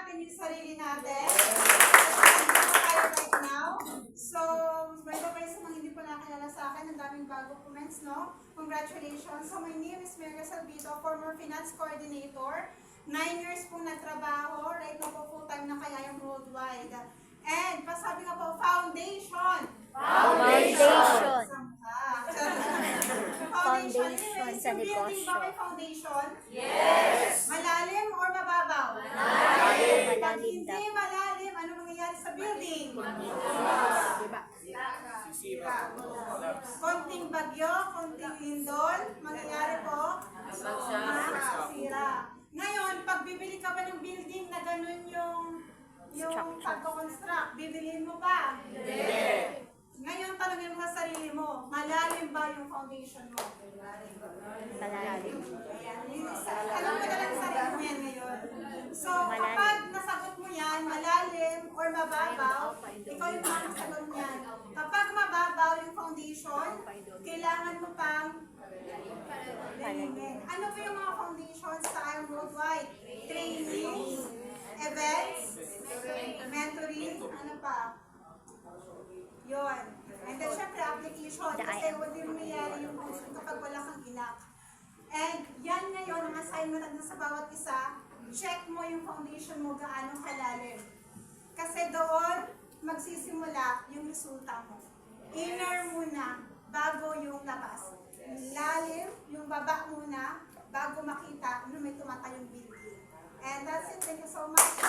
natin yung sarili natin. Nandito tayo right now. So, by the way, sa mga hindi po nakilala sa akin, ang daming bago comments, no? Congratulations. So, my name is Mary Salvito, former finance coordinator. 9 years pong nagtrabaho. Right now po full-time na kaya yung worldwide. And, pasabi nga po, foundation. Foundation. Foundation. Foundation sa Yung building negosyo. ba may foundation? Yes! Malalim or mababaw? Malalim. Pag Malalim hindi daw. malalim, ano mangyayari sa building? Konting bagyo, konting lindol, mangyayari po? Sira. Ngayon, pag bibili ka ba ng building na ganun yung pagko-construct, bibiliin mo ba? Hindi! Ngayon, tanongin mo sa sarili mo, malalim ba yung foundation mo? Malalim. Alam mo na lang sa sarili mo yan ngayon. So, kapag nasagot mo yan, malalim or mababaw, ikaw yung makakasagot niyan. Kapag mababaw yung foundation, kailangan mo pang training. Ano ba yung mga foundations sa IOM Worldwide? Training, events, mentoring, ano pa? Yun. And then, syempre, application. Kasi hindi mo mangyayari yung function kapag wala kang inak. And yan ngayon, ang assignment natin sa bawat isa, check mo yung foundation mo gaano kalalim. Kasi doon, magsisimula yung resulta mo. Inner muna, bago yung labas. Lalim, yung baba muna, bago makita na may tumatayong building. And that's it. Thank you so much.